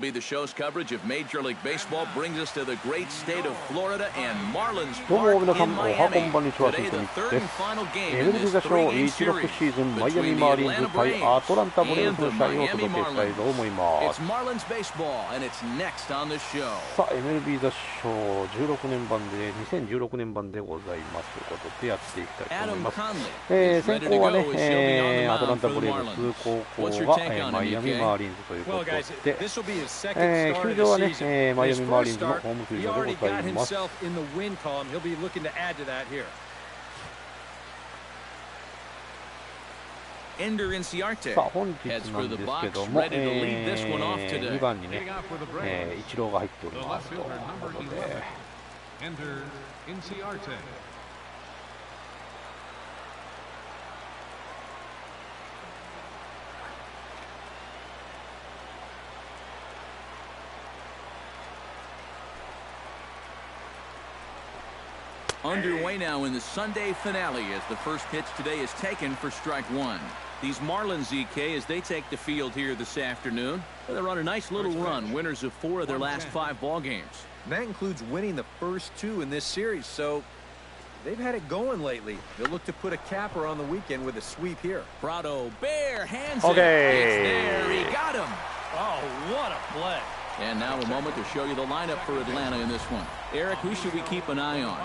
The show's coverage of Major League Baseball brings us to the great state of Florida and Marlins どうも皆 Park さ in ん、おはこん Miami. ばんにちは、 Today, キ the ム third で and す。 final game in MLB this 座賞 three-game 16 シ series ーズン、マイアミ between マー the リンズ Atlanta 対 Braves アトランタブレー and ブス the の試合をお Miami 届けしたい Marlins. と思いま It's す。 Marlins baseball, and it's next on the show. さあ、MLB 座賞16年版で、2016年版でございますということでやっていきたいと思います。先行はね、アトランタブレーブス、後攻がマイアミマーリンズということで、球場はね、マイアミマーリンズのホームフィールドでございます。さあ、本日なんですけども、2番にね、イチローが入っておりますということで。Underway now in the Sunday finale as the first pitch today is taken for strike one. These Marlins, EK, as they take the field here this afternoon, they're on a nice little run, winners of 4 of their last 5 ball games. And that includes winning the first 2 in this series, so they've had it going lately. They'll look to put a capper on the weekend with a sweep here. Prado, bare hands it. It's there. He got him. Oh, what a play. And now a moment to show you the lineup for Atlanta in this one. Eric, who should we keep an eye on?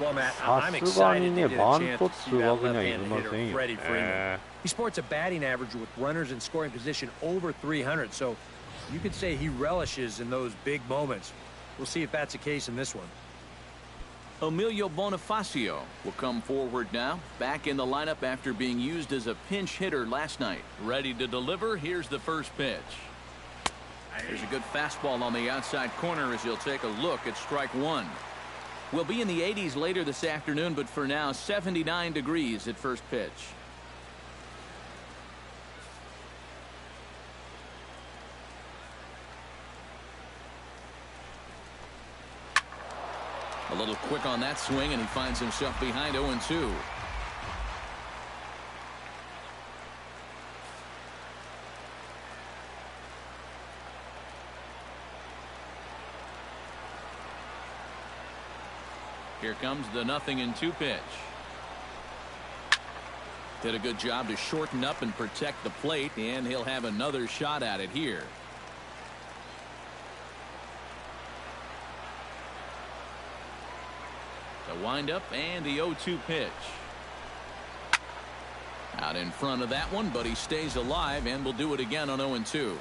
Well, Matt, I'm excited to get a chance to see that left-handed hitter, Freddie Freeman. He sports a batting average with runners in scoring position over 300, so you could say he relishes in those big moments. We'll see if that's the case in this one. Emilio Bonifacio will come forward now, back in the lineup after being used as a pinch hitter last night. Ready to deliver, here's the first pitch. There's a good fastball on the outside corner as he'll take a look at strike one. We'll be in the 80s later this afternoon, but for now, 79 degrees at first pitch. A little quick on that swing, and he finds himself behind 0-2. Here comes the 0-2 pitch. Did a good job to shorten up and protect the plate, and he'll have another shot at it here. The windup and the 0-2 pitch. Out in front of that one, but he stays alive and will do it again on 0-2.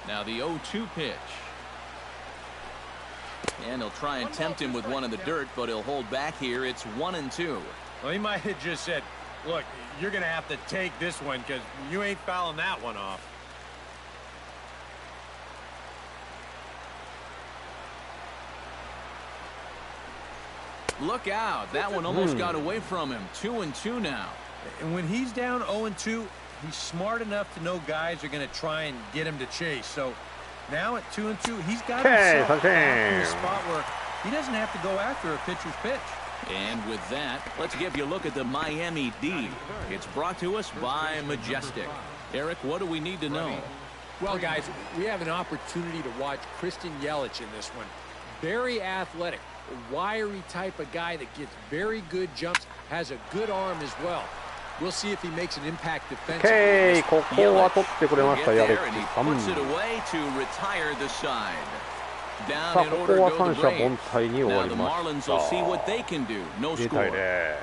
Now the 0-2 pitch. And he'll try and tempt him with one in the dirt, but he'll hold back here. It's 1-2. Well, he might have just said, look, you're going to have to take this one because you ain't fouling that one off. Look out. That one almost got away from him. 2-2 now. And when he's down 0-2, he's smart enough to know guys are going to try and get him to chase. So now at 2-2, he's got himself in a spot where he doesn't have to go after a pitcher's pitch. And with that, let's give you a look at the Miami D. It's brought to us by Majestic. Eric, what do we need to know? Well, guys, we have an opportunity to watch Christian Yelich in this one. Very athletic, a wiry type of guy that gets very good jumps, has a good arm as well. We'll see if he makes an impact defensively. ここは取ってくれました、ヤレック。さあ、ここは三者凡退に終わりました。0対0。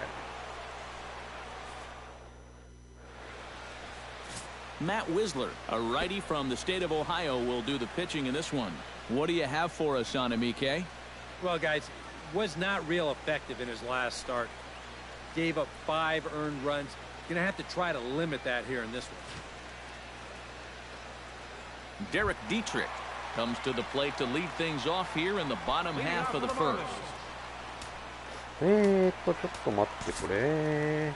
Matt Wisler, a righty from the state of Ohio, will do the pitching in this one. What do you have for us on him, EK? Well, guys, was not real effective in his last start. Gave up 5 earned runs. Going to have to try to limit that here in this one. Derek Dietrich comes to the plate to lead things off here in the bottom half of the first. ちょっと待ってくれ。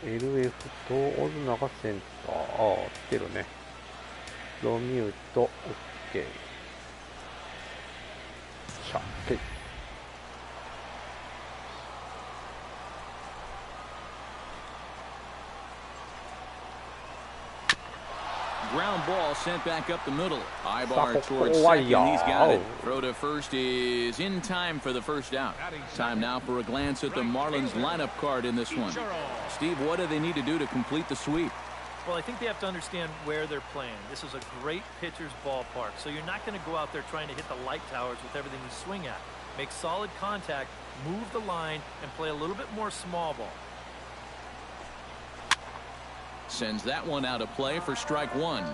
LF とオズナがセンター。来てるね。ロミュート、OK。シャッケ。ground ball sent back up the middle. Ibar towards second. He's got it. Throw to first is in time for the first out. Time now for a glance at the Marlins lineup card in this one. Steve, what do they need to do to complete the sweep? Well, I think they have to understand where they're playing. This is a great pitcher's ballpark, so you're not going to go out there trying to hit the light towers with everything you swing at. Make solid contact, move the line, and play a little bit more small ball. Sends that one out of play for strike one.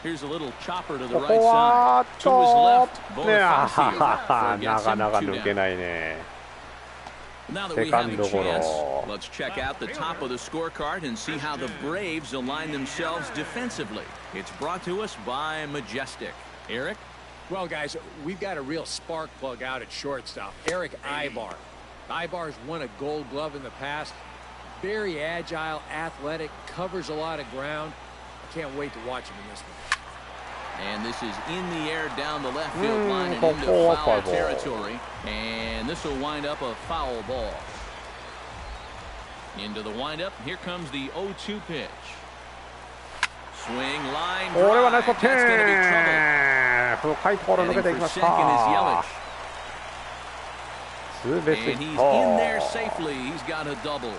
Here's a little chopper to the right side. To his left, Bonifacio. Now that we have a chance, let's check out the top of the scorecard and see how the Braves align themselves defensively. It's brought to us by Majestic. Eric? Well, guys, we've got a real spark plug out at shortstop, Eric Ibar. Ibar's won a Gold Glove in the past. Very agile, athletic, covers a lot of ground. I can't wait to watch him in this one. And this is in the air down the left field line and into foul territory. And this will wind up a foul ball. Into the windup. Here comes the 0-2 pitch. Swing line drive. That's going to be trouble. Heading for second is Yelich. And he's in there safely. He's got a double.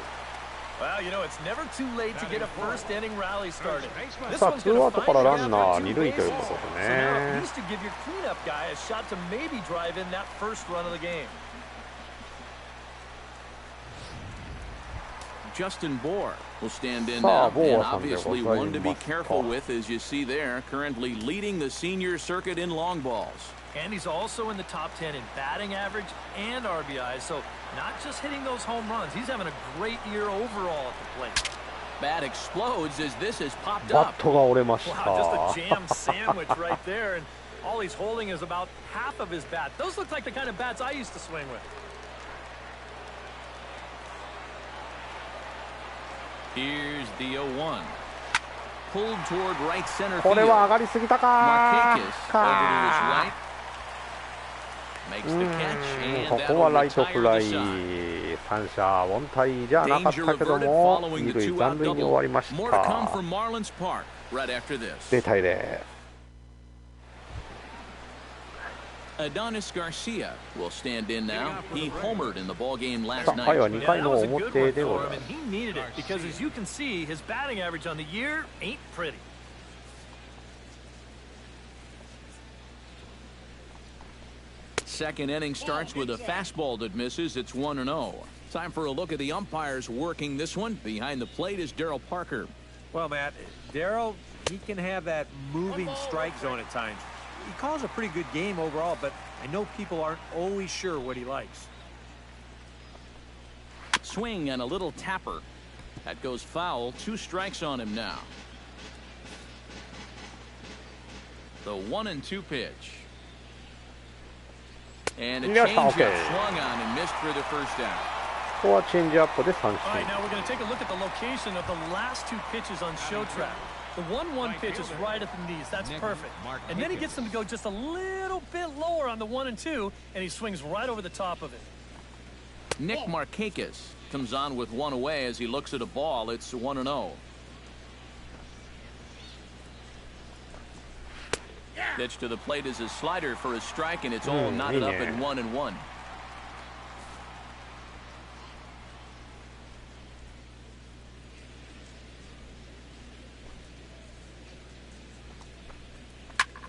Well, you know, it's never too late to get a first inning rally started. This さあ one's ツー going ア to ウト find から you ランナー after 二 two 塁という bases. こと So で now at ね。 least to give your cleanup guy a shot to maybe drive in that first run of the game. Justin Bohr will stand in now, and obviously one to be careful with, as you see there, currently leading the senior circuit in long balls. And he's also in the top 10 in batting average and RBI, so not just hitting those home runs. He's having a great year overall at the plate. Bat explodes as this has popped バ up. ットが折れまし Wow, た。 just a jam sandwich right there, and all he's holding is about half of his bat. Those look like the kind of bats I used to swing with. Here's the 0-1. Pulled toward right center こ field. れは上がりすぎたか Markakis over to his right. Makes the catch, こ and こは that'll ライトフラ retire イ the side. 三者凡退じゃなかっ Danger たけど averted も following 二 the 塁 two-out 残塁に終わり double. まし More to come た。 from Marlins Park right after this. 0対0。 Adonis Garcia will stand in now. He homered in the ball game last さあ回は night. 2回 that の was a good 表 one でご for ざい him, ます and he needed it because, as you can see, his batting average on the year ain't pretty. Second inning starts with a fastball that misses. It's 1-0. Time for a look at the umpires working this one. Behind the plate is Darryl Parker. Well, Matt, Darryl, he can have that moving strike zone at times. He calls a pretty good game overall, but I know people aren't always sure what he likes. Swing and a little tapper. That goes foul. 2 strikes on him now. The 1-2 pitch. And a changeup swung on and missed for the first out. ここはチェンジアップで三 All right, 振。 now we're going to take a look at the location of the last 2 pitches on show track. The 1-1 pitch is right at the knees. That's perfect. And then he gets them to go just a little bit lower on the 1 and 2, and he swings right over the top of it. Nick Markakis comes on with 1 away as he looks at a ball. It's 1-0. Pitch to the plate is a slider for a strike, and it's all knotted up at 1-1.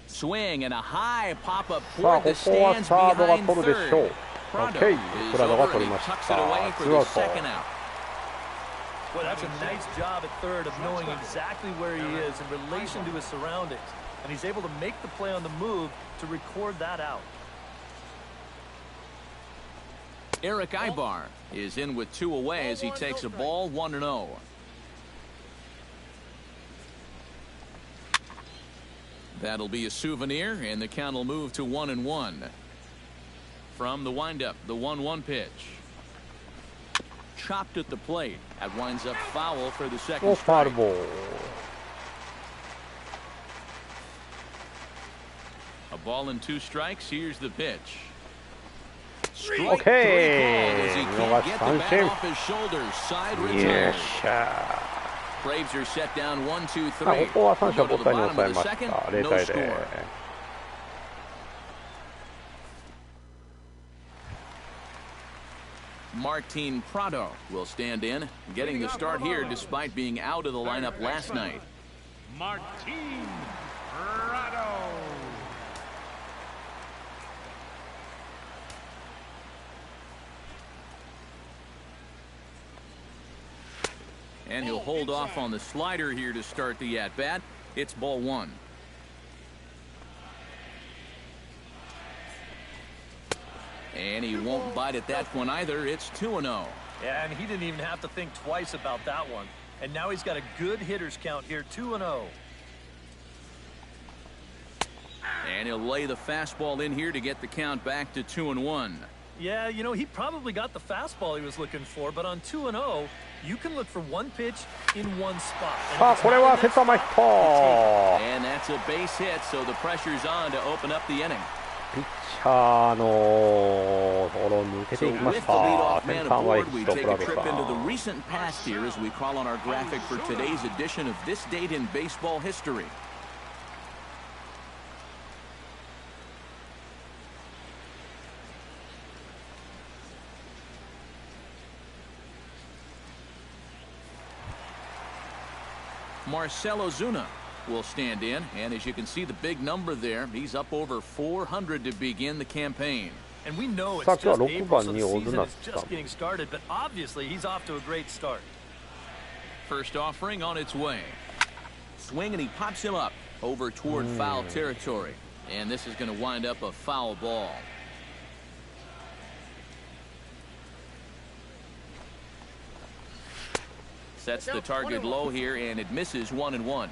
Swing and a high pop-up さあ toward こ the こは stands サードが behind 取るでしょう。 third. Prado OK、 is プラドが over 取 and り he まし tucks た。 it away ツ for ーア the ウト。 second out. Well, that's a nice job at third of knowing exactly where he is in relation to his surroundings. And he's able to make the play on the move to record that out. Eric Ibar is in with 2 away as he takes a ball 1-0. That'll be a souvenir, and the count will move to 1-1. From the windup, the 1-1 pitch. Chopped at the plate. That winds up foul for the second ファウル strike. ボール。 A ball and 2 strikes. Here's the pitch. Strike Okay. three called as he can't get the bat Sunshine. off his shoulders. Side よ retired. っしゃ Braves are set down 1-2-3. ー。ここは三者 We'll 凡 go to 退 the に抑 bottom え of ま the した。 second. 0 No 対 score. 0。Martin Prado will stand in, getting the start here despite being out of the lineup last night. Martin Prado. And he'll hold off on the slider here to start the at-bat. It's ball one. And he won't bite at that one either. It's 2-0. Yeah, and he didn't even have to think twice about that one. And now he's got a good hitters count here, 2-0. And he'll lay the fastball in here to get the count back to 2-1. Yeah, you know, he probably got the fastball he was looking for, but on 2-0, you can look for one pitch in one spot. さあ、これはセンター前ヒット。 And that's a base hit, so the pressure's on to open up the inning. ピッチャーのところを抜けて So いきま with し the た。 leadoff セン man ター前 aboard, ヒ we ット、 take プラ a ド trip さ into the ん。 recent past here as we crawl on our graphic for today's edition of This Date in Baseball History. Marcell Ozuna will stand in, and as you can see the big number there, he's up over 400 to begin the campaign. And we know it's さあ、今 just 日は6 April, 番 so に the オズ season ナ is スさ just getting started, but obviously he's off to a great start. First offering on its way. Swing, and he pops him up over toward foul territory. And this is going to wind up a foul ball. Sets the target low here, and it misses 1-1.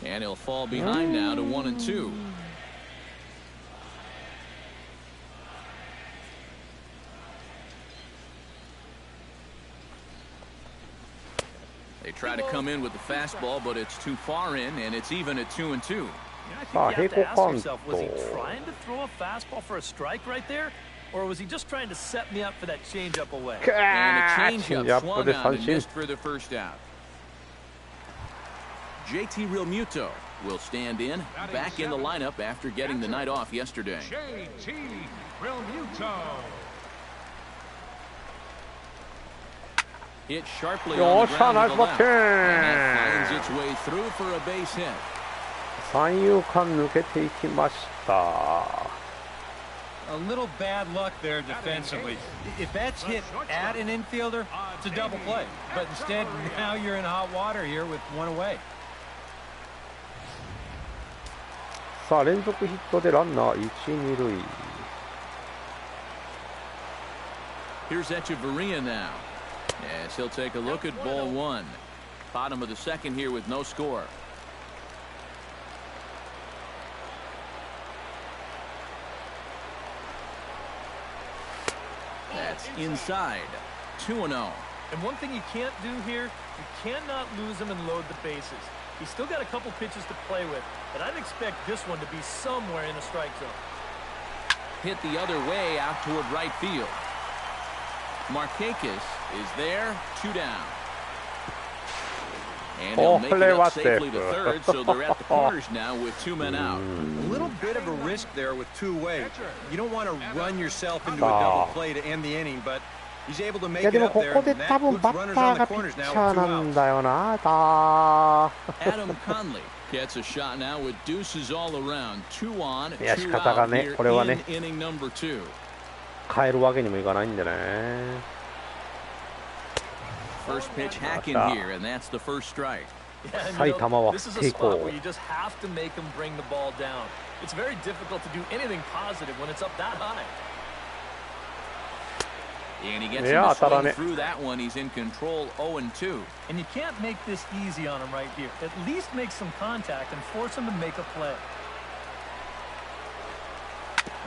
And he'll fall behind now to 1-2. They try to come in with the fastball, but it's too far in, and it's even at 2-2. I think you have to ask 平行カウント。 yourself, was he trying to throw a fastball for a strike right there? Or was he just trying to set me up for that changeup away? And a チェンジ changeup アップ swung で on 三 and 振。 missed for the first out. JT Realmuto will stand in, back in the lineup after getting the night off yesterday. JT Realmuto. Hit sharply よ on っ the しゃ、 ground ナイ to ス the バッ left. テ And that ィン finds its way through for a base hit. 三遊間抜けていきました。 A little bad luck there defensively. If that's hit at an infielder, it's a double play. But instead, now you're in hot water here with one away. さあ、連続ヒットでランナー1、2塁。 Here's Echeverria now. Yes, he'll take a look at ball one. Bottom of the second here with no score. That's inside. 2-0. And one thing you can't do here, you cannot lose him and load the bases. He's still got a couple pitches to play with, but I'd expect this one to be somewhere in the strike zone. Hit the other way out toward right field. Markakis is there, 2 down. And he'll make it up safely to third, so they're at the corners now with 2 men out. A little bit of a risk there with two away. You don't want to run yourself into a double play to end the inning, but he's able to い make や it でも up こ there. こで And 多 that 分 puts バッ runners タ on ーが the ピッ corners チ now ャー with 2なん outs. だよな。 Adam Conley gets a shot now with deuces all around. 2 on, いや、仕 2 方が out ね、 here これはね。 in inning number 2. 変えるわけにもいかないんでね。 First pitch hack in here, and that's the first strike. Yeah, and 埼玉は this is a 平 spot 行。 where you just have to make him bring the ball down. It's very difficult to do anything positive when it's up that high. And he gets Yeah, him to swing 当たらね。 through that one. He's in control 0-2. And you can't make this easy on him right here. At least make some contact and force him to make a play.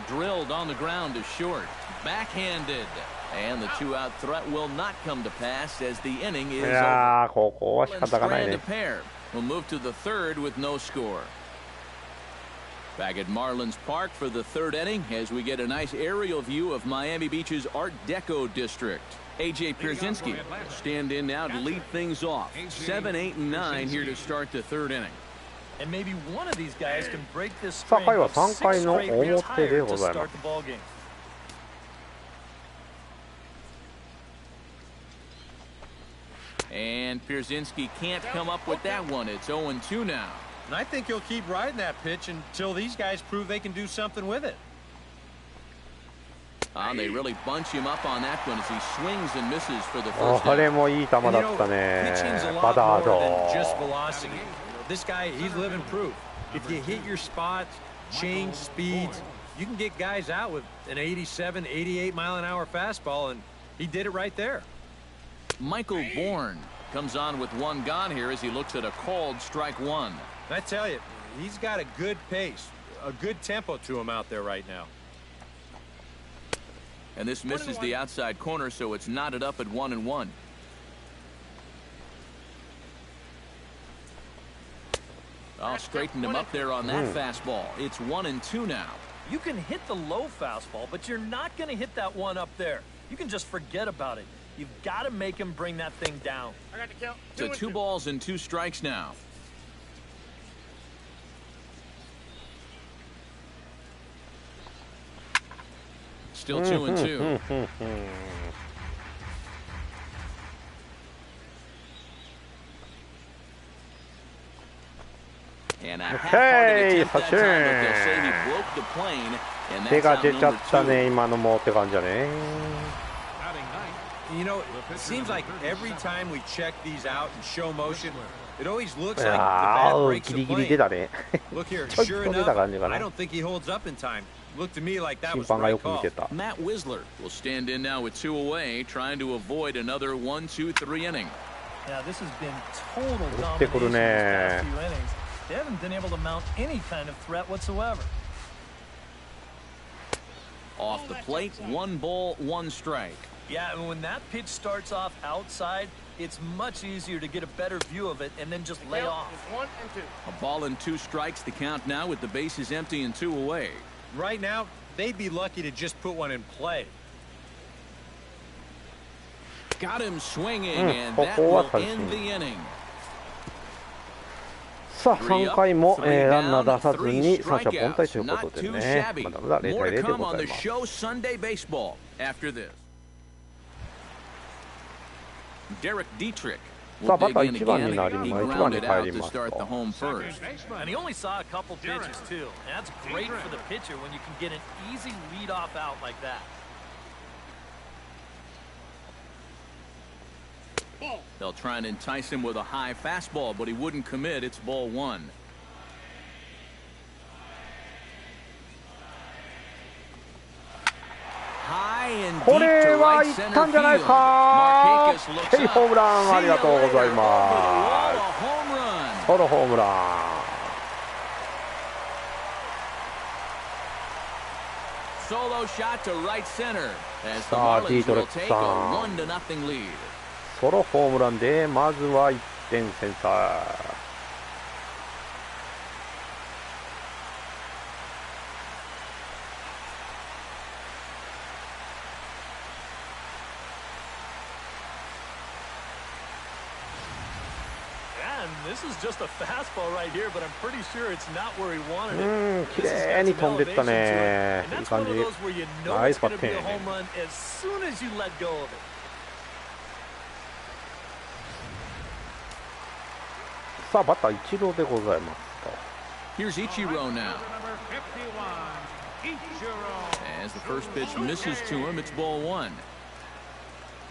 Drilled on the ground to short. Backhanded. And the 2-out threat will not come to pass as the inning is いやー、 over. ここは仕方がない Strand ね a。pair. We'll move to the third with no score. Back at Marlins Park for the third inning as we get a nice aerial view of Miami Beach's Art Deco district. A.J. Pierzynski will stand in now to lead things off. 7, 8, and 9 here to start the third inning. And maybe one of these guys can break this さあ、 string 回は of 3 6回の straight 表 retired で to ございま start す。 the ball game. And Pierzynski can't come up with that one. It's 0-2 now. And I think he'll keep riding that pitch until these guys prove they can do something with it. They really bunch him up on that one as he swings and misses for the こ first れ out. もいい球だったね。 pitching's a バ lot ダー more ド。 than just velocity. This guy, he's living proof. If you hit your spots, change speeds, you can get guys out with an 87, 88 mile an hour fastball, and he did it right there. Michael Bourne comes on with one gone here as he looks at a called strike one. And I tell you, he's got a good pace, a good tempo to him out there right now. And this misses the outside corner, so it's knotted up at 1-1. I'll straighten him up there on that fastball. It's 1-2 now. You can hit the low fastball, but you're not going to hit that one up there. You can just forget about it. You've got to make him bring that thing down. To 2 balls and 2 strikes now. Still 2-2. And a half-hearted attempt that time, but they'll say he broke the plane, and 手 that's が out 出ちゃ number ったね、 2. 今のもって感じだね。 You know, it seems like every time we check these out in show motion, it always looks い like the や bat ー、 breaks ギ the リギリ出 plane. たね。 Look here, ちょい sure と出 enough, た感じか I な。 don't think he holds up in time. Looked to me like that 審 was the 判が right よく見 call. てた。 Matt Wisler will stand in now with 2 away, trying to avoid another 1-2-3 inning. Yeah, this has been total 打ってくる domination ね。 these past few innings. They haven't been able to mount any kind of threat whatsoever. Off the plate, 1 ball, 1 strike. Yeah, and when that pitch starts off outside, it's much easier to get a better view of it and then just lay off. A ball and 2 strikes to count now with the bases empty and 2 away. Right now, they'd be lucky to just put one in play. Got him swinging, and こ that こは will 三 end the 振。 inning. さあ、3回も、ランナー出さずに三者凡退ということでね、まだまだ0 More 対 to 0で come ご on ざい the ます。 show Sunday Baseball after this. Derek Dietrich さあ、 will バッター dig in 1番 again. になりま He す。1番 grounded に帰 out り to ます start the と。 home first. And he only saw a couple pitches, too. And that's great for the pitcher when you can get an easy leadoff out like that. They'll try and entice him with a high fastball, but he wouldn't commit. It's ball 1. High and こ deep れ to は right いっ center たんじゃない field. か。 Marquez looks ケイホーム up. ランありがとうござい See ま you later. す。 Over the wall, a home run. ソロホームラン。 Solo shot to right center as the さあ、 Marlins ディートレ will ッ take ク a さん。 1-0 lead. ソロホームランでまずは1点先制。And this is just a fastball right here, but I'm pretty sure it's not where he wanted it. 綺麗に飛んでったね。 And いい that's 感 one じ。 of those where you know ナイ it's スバ going ッ to テ be ィ a ング。 home run as soon as you let go of it. さあ、バッター一郎でございますと。 Here's Ichiro now. Number 51, Ichiro. As the first pitch misses to him, it's ball 1.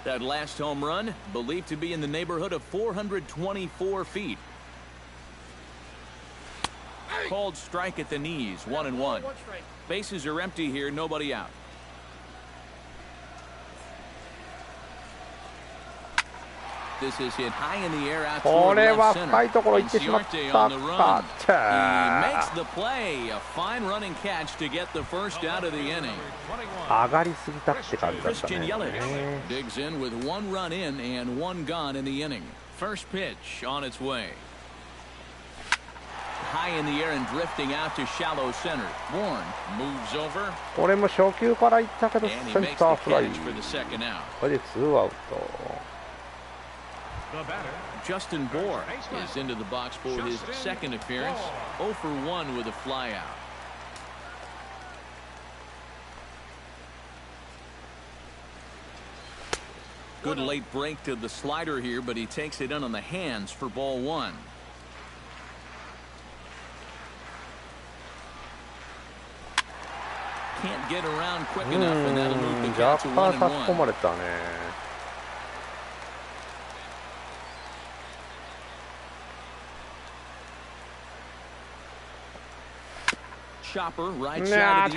That last home run believed to be in the neighborhood of 424 feet. Called strike at the knees, 1-1. Bases are empty here, nobody out. This is hit high in the air out こ toward れ left は center. 深いところ行ってしまっ Inciarte た on the か run. He makes the play. A fine running catch to get the first out of the inning. 上がりすぎたって感じだった Christian ね。 Yelich digs in with one run in and one gone in the inning. First pitch on its way. High in the air and drifting out to shallow center. Bourne moves over これも初球から行ったけど and セ he ン makes ター the フライ。 catch for the second out. これでツーアウト。 The batter, Justin Bour is into the box for his second appearance. 0 for 1 with a flyout. Good late break to the slider here, but he takes it in on the hands for ball one. Can't get around quick enough, and that'll move the count 若 to 干 1 and 差し込 1. まれたね。Chopper right い side や of ー the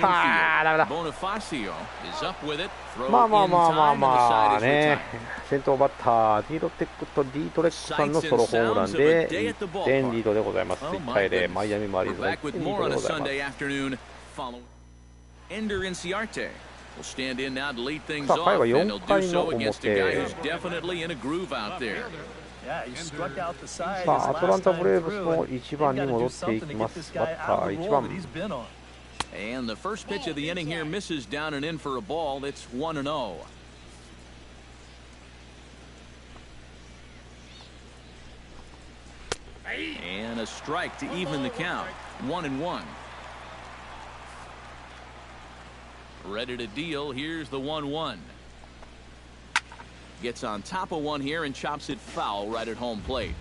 ダメだ。 infield. Bonifacio is up with it. Throw まあまあ in まあまあ time, ま and あ the side is ね retired. 先頭バッターディートレックさんのソロホームランで1点リードでございます。Oh, 1 my 対0 goodness. マイアミマーリン We're ズが1 back with 点リー more ド on で a ございます。 Sunday afternoon. Following Ender Inciarte will stand in now to lead things さあ off, 回は and 4 he'll do 回の so against a guy 表。 who's definitely in a groove out there. Yeah, he struck out the side さ his あアトラン last タ time ブレーブス through, の and 1 they've 番に got to 戻 do ってい something き to ま get す。 this バ guy ッタ out ー of the 1 role 番 that he's been on. And the first pitch of the inning here misses down and in for a ball. It's 1-0. And a strike to even the count. 1-1. Ready to deal. Here's the 1-1. Gets on top of one here and chops it foul right at home plate.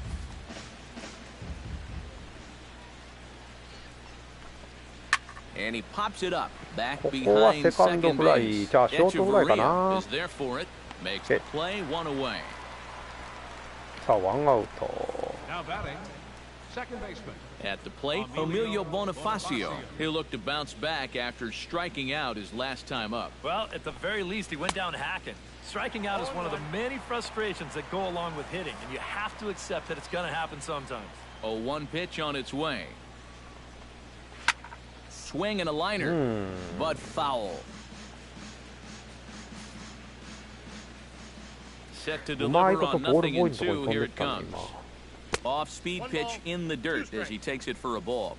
And he pops it up back ここは behind セカンド second フライ base. じゃあショートフライか Echeverria な。 is there for it. Makes the play one away. さあワンアウト。 now batting, second baseman. At the plate, Emilio Bonifacio. He'll look to bounce back after striking out his last time up. Well, at the very least, he went down hacking. Striking out is one of the many frustrations that go along with hitting, and you have to accept that it's going to happen sometimes. 0-1 pitch on its way. Swing and a liner, but foul. Set to うまい deliver こと on ボール nothing ボーイ and のところ two. に飛ん Here でっ it たの comes. 今。 Off-speed pitch in the dirt as he takes it for a ball.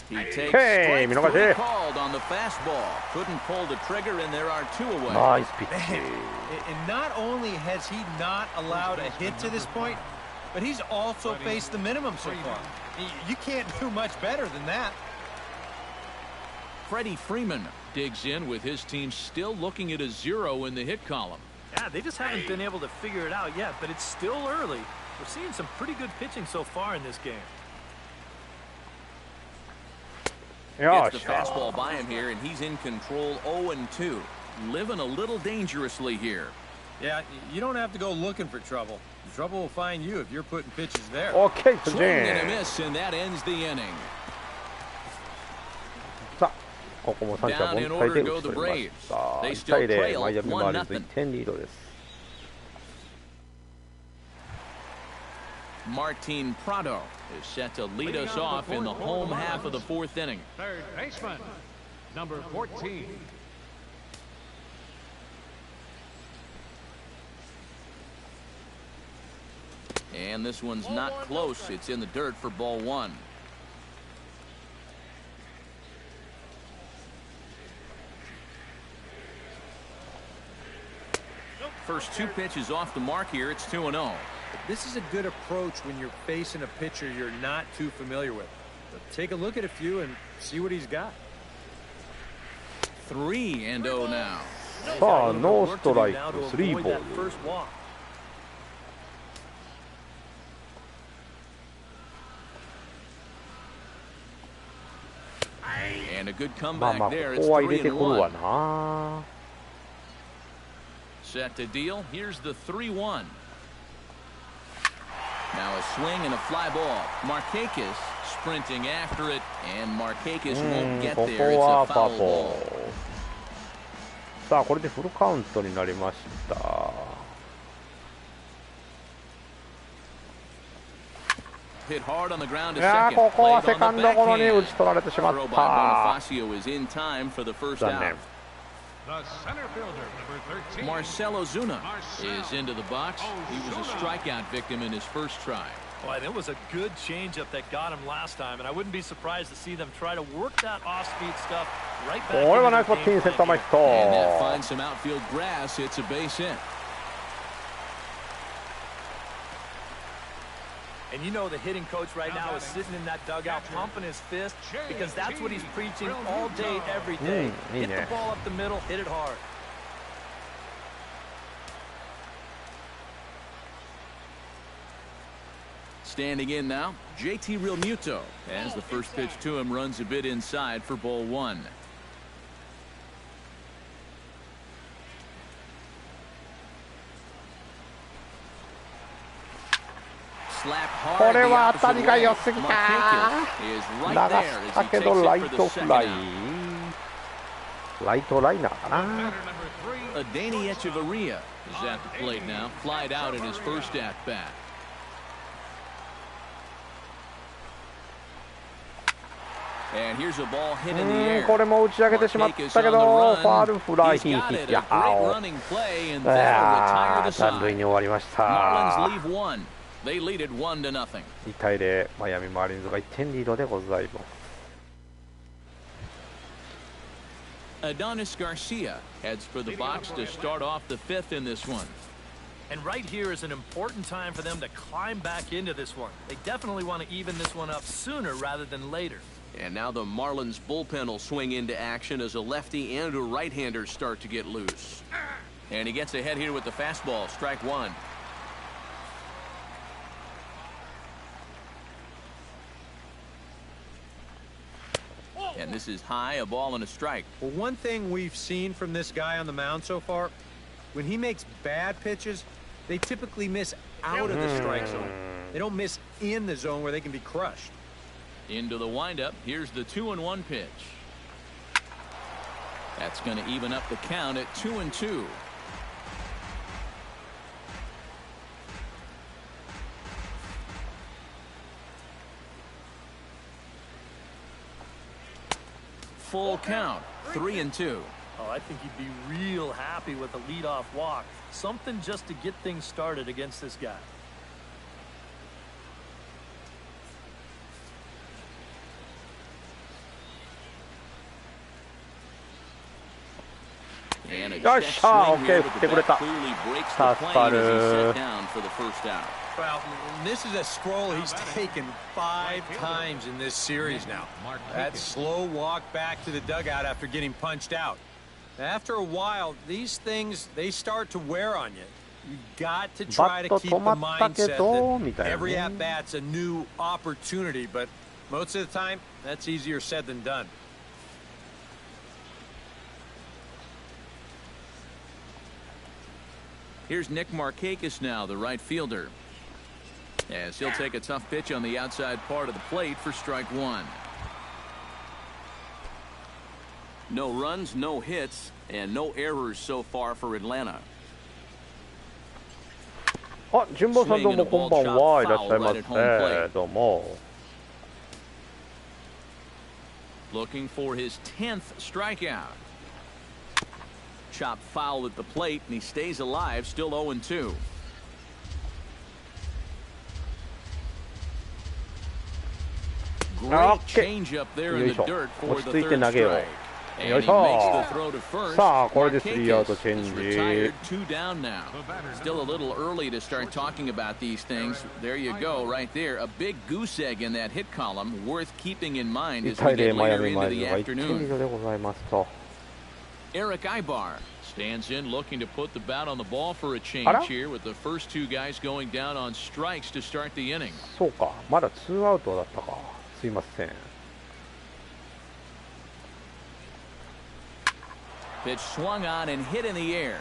He takes Hey, strike 見逃し。 three called on the fastball. Couldn't pull the trigger, and there are two away. ナイスピッチ。 And not only has he not allowed a hit to this point, but he's also faced the minimum so far. You can't do much better than that. Freddie Freeman digs in with his team still looking at a 0 in the hit column. Yeah, they just haven't been able to figure it out yet, but it's still early. We're seeing some pretty good pitching so far in this game. Gets the fastball by him here, and he's in control 0-2. Living a little dangerously here. Yeah, you don't have to go looking for trouble. The trouble will find you if you're putting pitches there. オッケー、 Swing and a miss, and that ends the inning. さあここも三者凡退で打ち取りました。1対0マイアミマーリンズ1点リードです。 Martin Prado is set to lead us off in the home half of the fourth inning. Third baseman, number 14. And this one's not close. It's in the dirt for ball one. First two pitches off the mark here. It's 2-0. This is a good approach when you're facing a pitcher you're not too familiar with. So take a look at a few and see what he's got. 3-0 now. さあノーストライク3ボール。 And a good まあまあ comeback there. こ It's こは入れてくるわ 3-1. な。 Set to deal. Here's the 3-1. Now a swing and a fly ball. Markakis sprinting after it, and Markakis won't get こ there. こ It's は a パー foul ボ ball. ール。さあこれでフルカウントになりました。いやここはセカンドゴロに打ち取られてしまった。残念。Marcell Ozuna is into the box. He was a strikeout victim in his first try. Boy, that was a good changeup that got him last time, and I wouldn't be surprised to see them try to work that off-speed stuff right back into the game plan here. And that finds some outfield grass. It's a base hit. And you know the hitting coach right now is sitting in that dugout pumping his fist because that's what he's preaching all day, every day. Hit the ball up the middle, hit it hard. Standing in now, JT Realmuto, as the first pitch to him runs a bit inside for ball one. Slap こ hard れ the は当た opposite りが way. 良すぎた。 Marquez is 流 right し there as た he け takes ど it ライ for the トフ second ライ。 out. ライトライナーかな。 Danny Echeverria is at the plate now, flied out in his first at bat. And here's a ball hit in the air. これも打ち上げてしまったけどファールフライ。いや残塁に終わりました。2対0、マイアミマーリンズが1点リードでございます。Adonis Garcia heads for the box to start off the fifth in this one. And right here is an important time for them to climb back into this one. They definitely want to even this one up sooner rather than later. And now the Marlins bullpen will swing into action as a lefty and a right-hander start to get loose. And he gets ahead here with the fastball, strike one. And this is high, a ball and a strike. Well, one thing we've seen from this guy on the mound so far, when he makes bad pitches, they typically miss out of the strike zone. They don't miss in the zone where they can be crushed. Into the windup. Here's the 2-1 pitch. That's going to even up the count at 2-2. Full count, 3-2. Oh, I think he'd be real happy with a leadoff walk. Something just to get things started against this guy. And a よっ check しゃ swing here, OK 振 but って the くれ bat た。 clearly breaks 助 the か plane as he る。 set down for the first out. Well, this is a scroll he's taken 5 times in this series now. That slow walk back to the dugout after getting punched out. After a while, these things, they start to wear on you. You got to try to keep the mindset that every at-bat's a new opportunity, but most of the time, that's easier said than done. Here's Nick Markakis now, the right fielder, as he'll take a tough pitch on the outside part of the plate for strike one. No runs, no hits, and no errors so far for Atlanta. あ、順坊さんどうもこんばんは。いらっしゃいませ。どうも。Looking for his 10th strikeout. Chop foul at the plate, and he stays alive, still 0-2. Great change up there in the dirt for the third strike. And he makes the throw to first. Markakis is retired, 2 down now. Still a little early to start talking about these things. There you go, right there. A big goose egg in that hit column, worth keeping in mind as we get later into the afternoon. Eric Ibar stands in, looking to put the bat on the ball for a change here, with the first 2 guys going down on strikes to start the inning. そうか、まだ2アウトだったか。すいません。Pitch swung on and hit in the air.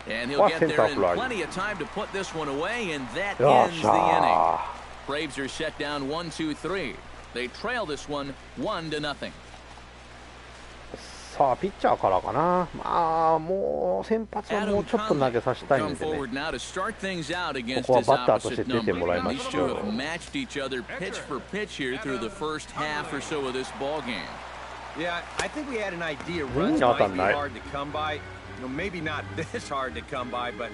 And he'll get there in plenty of time to put this one away, and that ends the inning. Braves are set down 1-2-3. They trail this one 1-0. ささあピッチャーからかな。まあもう先発はもうちょっと投げさせたいんでね、ここはバッターとして出てもらいましょう。Yeah, I think we had an idea runs might might be be hard to come by. Maybe not this hard to come by, but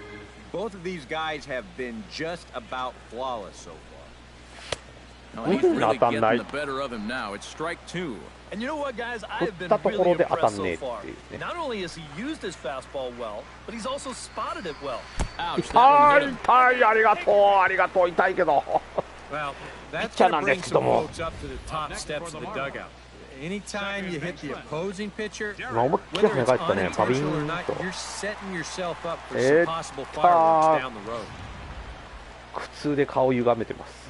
both of these guys have been just about flawless so far. He's really getting the better of him now. It's strike two. And you know what, guys? I have been really impressed so far. Not only has he used his fastball well, but he's also spotted it well. Ouch, 痛い痛い、ありがとうありがとう、痛いけど Well, that's going to bring some folks up to the top steps of the dugout. Anytime you hit the opposing pitcher, whether it's unintentional or not, you're setting yourself up for some possible fireworks down the road. 苦痛で顔歪めてます。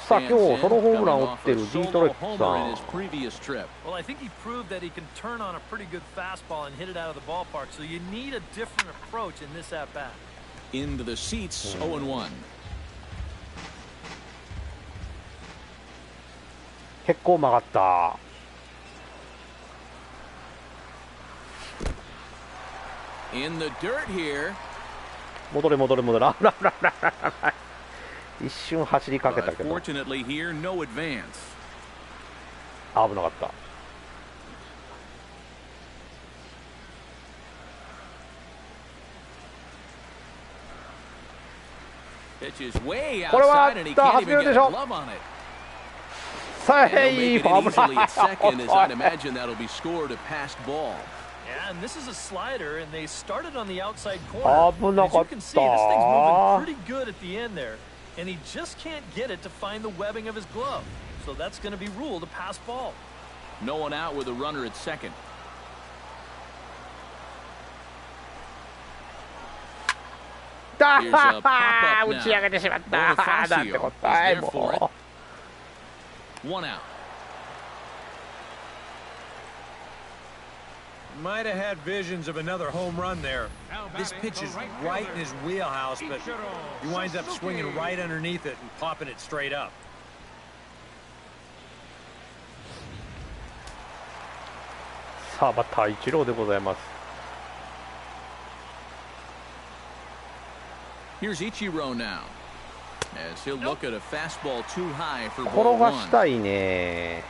さあ今日ソロホームランを打ってるディートロイトさん。Well, I think he proved that he can turn on a pretty good fastball and hit it out of the ballpark. So you need a different approach in this at bat. Into the seats, 0-1. 結構曲がった。In the dirt here. 戻れ戻れ戻れ。あららららら。一瞬走りかけたけど。Fortunately here, no advance. 危なかった。Pitches way これは outside and he can't even get a glove on it. さあ、They'll いい make it ファーム easily ラ at second, as I'd imagine that'll be scored a passed ball. Yeah, and this is a slider, and they started on the outside corner. 危な As か you っ can see, this thing's moving た。 pretty good at the end there, and he just can't get it to find the webbing of his glove. So that's going to be ruled a pass ball. No one out with a runner at second. だ Here's a pop-up 打ち上げてしまった。 now. なんてこ Bonifacio っ is たい there も for it. う。 One out. Might have had visions of another home run there. This pitch is right in his wheelhouse, but he winds up swinging right underneath it and popping it straight up. さあバッターイチローでございます。 Here's Ichiro now. As he'll look at a fastball too high for 転 ball が one. したいね。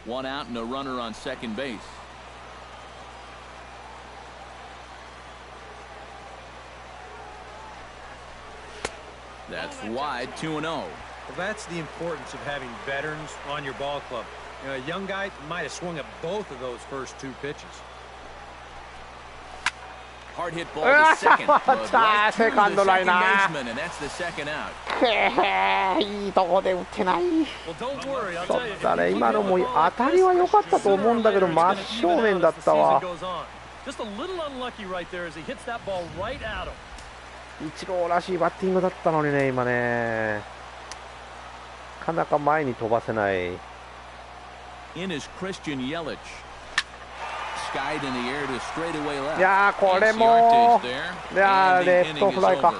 One out and a runner on second base. That's wide, 2-0. Well, that's the importance of having veterans on your ball club. A young guy might have swung at both of those first two pitches. Hard hit ball to second. But right through the Second line. second baseman, and that's the second out. いいとこで打ってない。 Well, don't worry, I'll そ tell you. うだね、今のも当たりは良かったと思うんだけど真正面だったわ。 Just a little unlucky right there as he hits that ball right at him. イチローらしいバッティングだったのにね、今ね。なかなか前に飛ばせない。 In is Christian Yelich. Skied in the air to straightaway left. いやーこれ And も Ciarte's there. いやー And the レフ inning ト is フライか over.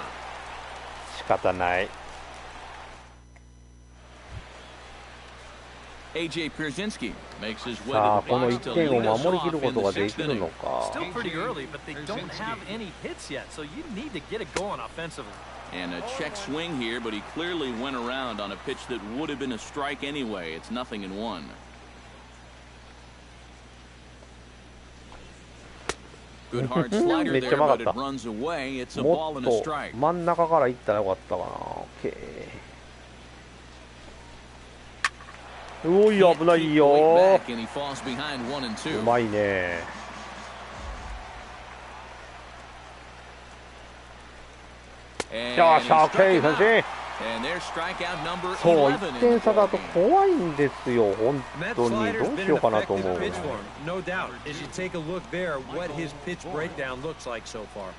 仕方ない。 AJ Pierzynski makes his way さあ to この the 1 box to 点 lead を us 守りきる off こ in と the がで sixth きる inning. のか。 Still pretty early, but they don't have any hits yet, so you need to get it going offensively. And a check swing here, but he clearly went around on a pitch that would have been a strike anyway. It's 0-1. Good hard slider めっちゃ there, 曲が but っ it た。 runs away. It's a も ball っ and a と strike. 真ん中から行ったらよかったかな。OK。おい危ない Way よ。 back, and he falls behind 1 and 2. うまいね。よっしゃ OK 三振。 And there's strikeout number そう 11 1 in 点 the 差だと ballgame. 怖いんですよ本 And that 当に。 slider's どう been しよ an うかなと思 effective う。 pitch for him, no doubt. As you take a look there, what his pitch breakdown looks like so far.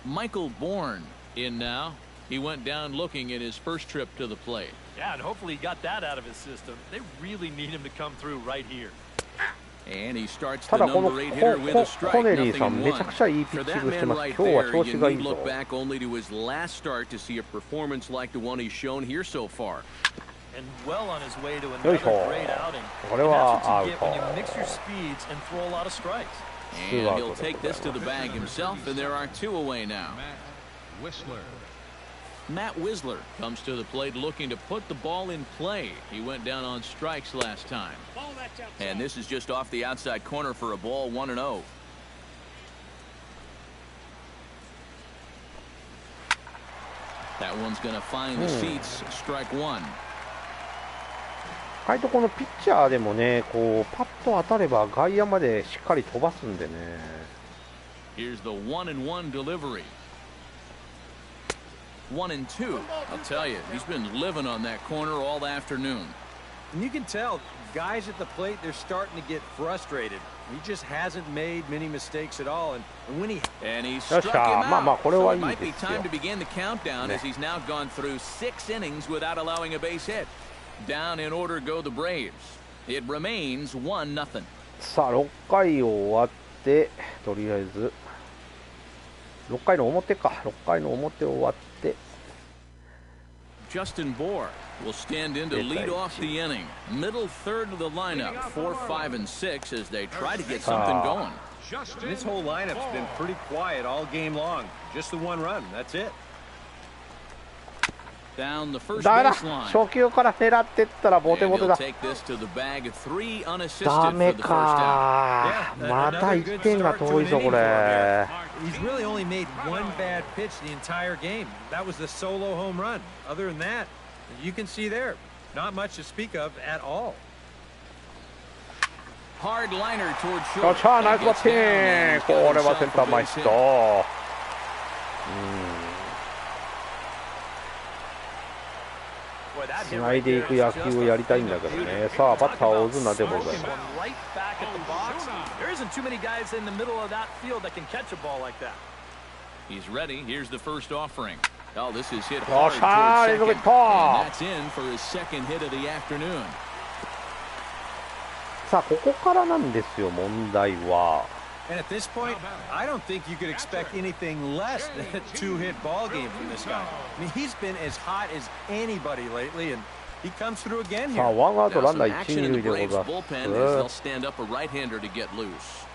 Michael Bourne in now. He went down looking at his first trip to the plate. Yeah, and hopefully he got that out of his system. They really need him to come through right here. ただこのコネリーさんめちゃくちゃいいピッチングしてます。今日は調子がいいぞ。よいしょ。これはアウト。And he'll take this to the bag himself, and there are 2 away now. Matt Wisler comes to the plate looking to put the ball in play. He went down on strikes last time. And this is just off the outside corner for a ball, 1-0. That one's going to find the seats, strike 1. 意外とこのピッチャーでもね、こうパッと当たれば外野までしっかり飛ばすんでね。Here's the 1-1 delivery. 1-2. I'll tell you, he's been living on that corner all afternoon. And you can tell guys at the plate, they're starting to get frustrated. He just hasn't made many mistakes at all. And when he struck him out, so it might be time to begin the countdown as he's now gone through 6 innings without allowing a base hit. Down in order go the Braves. It remains 1-0. さあ6回終わってとりあえず6回の表か6回の表終わって Justin Bohr will stand in to lead off the inning. Middle third of the lineup, 4, 5, and 6 as they try to get something going. This whole lineup's been pretty quiet all game long. Just the 1 run. That's it. Down the first ダメだ baseline. 初球から狙ってったらボテボテ And だ he'll take this to the bag, 3 unassisted ダ for メ the first out. かまた1点が遠いぞこれ He's really only made 1 bad pitch the entire game. That was the solo home run. Other than that, you can see there, not much to speak of at all. Hard liner toward よ short. っしゃナイスバッティングこれはセンター前ヒットつないでいく野球をやりたいんだけどね。さあバッターはオズナでございます。He's ready. Here's the first offering. Oh, this is hit よ hard っしゃー toward 連続 second. ヒット And that's in for his second hit of the afternoon. さあここからなんですよ問題は。 And at this point, I don't think you could expect anything less than a 2-hit ball game from this guy. I mean, he's been as hot as anybody lately, and he comes through again さあ here. ワンアウト Now ランナ some ー action 一 in 二 the 塁でご Braves ざいま bullpen す as they'll stand up a right-hander to get loose.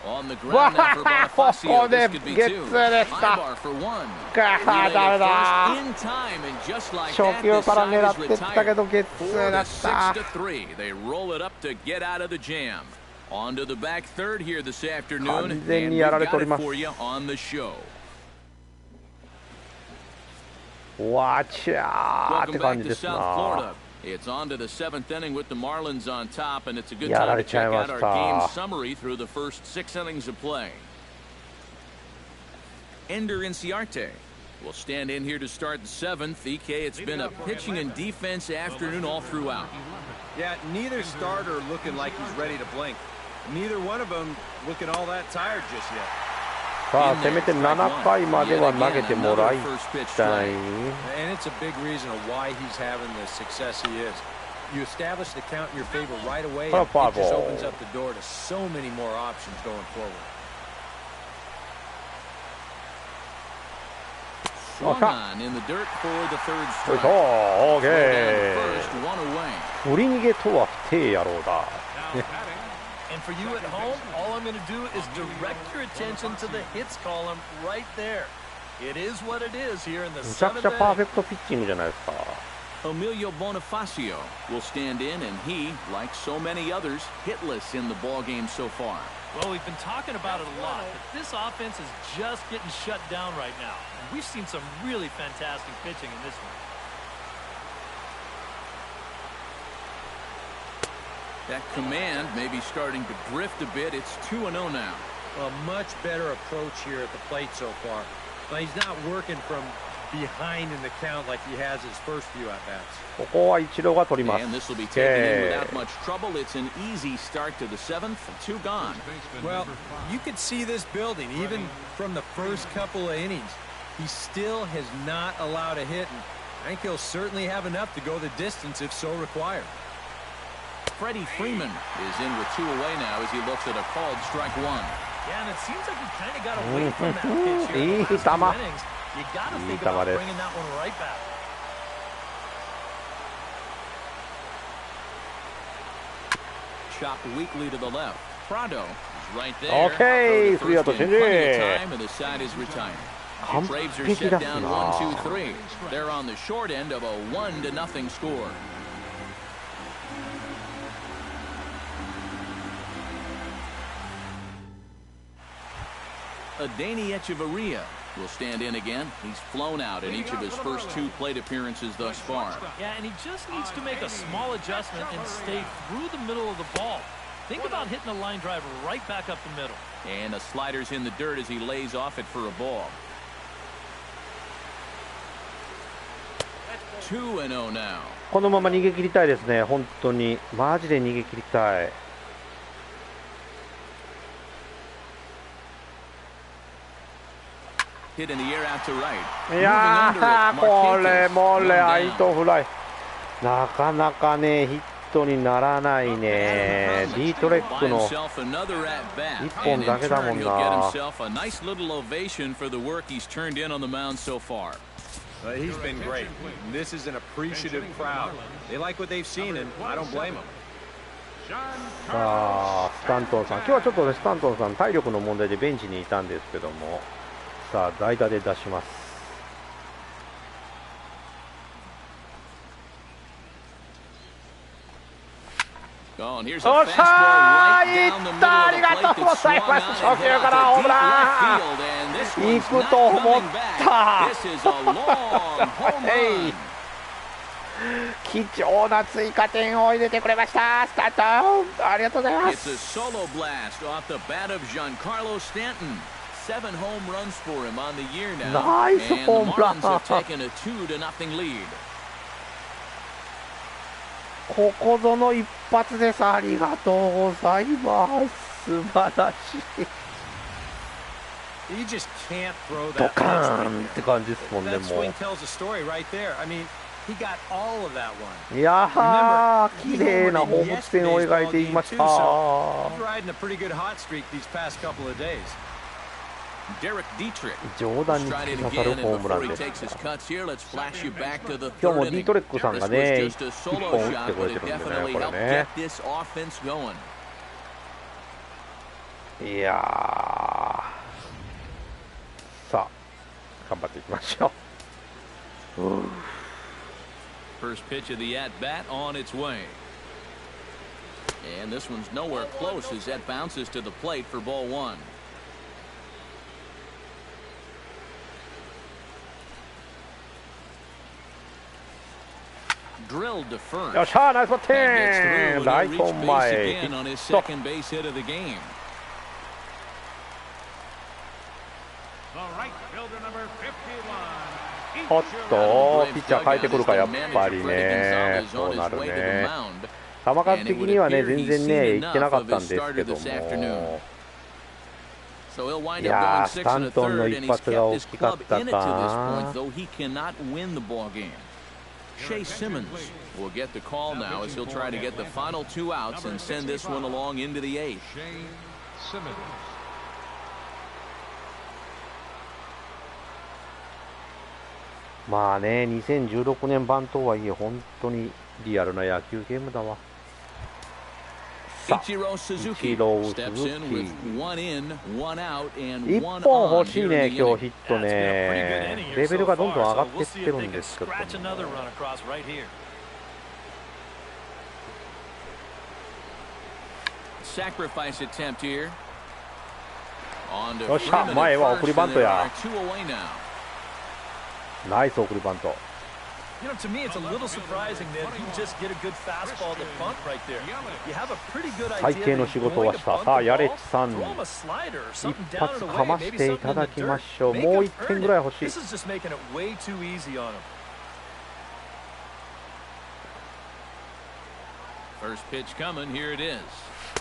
On the ground now for Bonifacio. This could be 2. Ibar for 1. ダメだ In time, and just like 初 that, 球 this から side 狙 is ってったけ retired. どゲッツーだ 4 to っ 6 to た 3. They roll it up to get out of the jam. On to the back third here this afternoon, 完 and 全 we've にやられ got ており it ます for you on the show. わちゃーっ Welcome て感 back じ to です South な Florida. It's on to the 7th inning with the Marlins on top, and it's a good やら time れ to ちゃい check ま out し our た game summary through the first 6 innings of play. Ender Inciarte will stand in here to start the 7th. EK, it's been a pitching and defense afternoon all throughout. Yeah, neither starter looking like he's ready to blink. Neither one of them looking all that tired just yet. さあせめて7回までは投げてもらいたい And it's a big reason of why he's having the success he is. You establish the count in your favor right away, and it just opens up the door to so many more options going forward. Swung on in the dirt for the third よい strike. しょオーケ First, one away. ー振り逃げとは不定野郎だ And for you at home, all I'm going to do is direct your attention to the hits column right there. It is what it is here in the むちゃく 7th ちゃパー inning. フェクトピッチングじゃないですか Emilio Bonifacio will stand in, and he, like so many others, hitless in the ballgame so far. Well, we've been talking about it a lot, but this offense is just getting shut down right now. And we've seen some really fantastic pitching in this one. That command may be starting to drift a bit. It's 2-0 now. A much better approach here at the plate so far. Now, he's not working from behind in the count like he has his first few at-bats. ここはイチローが取ります And this will be taken in without much trouble. It's an easy start to the 7th. 2 gone. Well, you could see this building even from the first couple of innings. He still has not allowed a hit, and I think he'll certainly have enough to go the distance if so required. Freddie Freeman is in with 2 away now as he looks at a called strike 1. Yeah, and it seems like he kind of got away from that pitch here in the last 2 innings. You got to think about bringing that one right back. Chopped weakly to the left. Prado is right there. Okay, 3 アウトチェンジ。 And the side is retired. Braves are shut down 1, 2, 3. They're on the short end of a 1-0 score. Adeiny Echeverria will stand in again. He's flown out in each of his first 2 plate appearances thus far. Yeah, and he just needs to make a small adjustment and stay through the middle of the ball. Think about hitting a line drive right back up the middle. And the slider's in the dirt as he lays off it for a ball. 2-0 now. このまま逃げ切りたいですね。本当にマジで逃げ切りたい。Hit in the air out to right. いやー、これもライトフライ。なかなかね、ヒットにならないね。Dトレックの1本だけだもんな。He's been great. This is an appreciative crowd. They like what they've seen, and I don't blame them. さあ、スタントンさん。今日はちょっとね、スタントンさん、体力の問題でベンチにいたんですけども、さあ、代打で出します。よっしゃー、いった、ありがとうございます。初球からホームラン。行くと思った。貴重な追加点を入れてくれました。スタート、ありがとうございます。7 home runs for him on the year now. Nice and home the Marlins run. have taken a 2-0 lead. ここぞの一発です。ありがとうございます。素晴らしい。You just can't throw ド that カ pitch ーンって感じですもんね。 That も swing tells a story right there. I mean, he got all of that one. ういやー、綺麗な放物線を描いていました。 He's riding a pretty good hot streak these past couple of days. Derek Dietrich 冗談に突き刺さるホームランです。今日もディートレックさんがね、1本打ってくれてるんでね、これね。いやー、さあ、頑張っていきましょう。First pitch of the at-bat on its way. And this one's nowhere close as that bounces to the plate for ball 1. Drilled to first. よっしゃー、ナイスバッティング。ライト前ヒット。おっと、ピッチャー変えてくるか、やっぱりね。そうなるね。球数的にはね、全然ね、いってなかったんですけども。いやー、スタントンの一発が大きかったか。Shea Simmons will get the call now as he'll try to get the final 2 outs and send this one along into the 8th. まあね、2016年版とはいえ、本当にリアルな野球ゲームだわ。さあ、イチロー鈴木。1本欲しいね、今日ヒットね。レベルがどんどん上がっていってるんですけども。よっしゃ、前は送りバントや。ナイス送りバント。You know, to me, it's a little surprising that he just get a good fastball to bunt right there. You have a pretty good idea. 最低の仕事はした。さあ、ヤレッチさん、一発かましていただきましょう。もう1点ぐらい欲しい。This is just making it way too easy on him. First pitch coming. Here it is.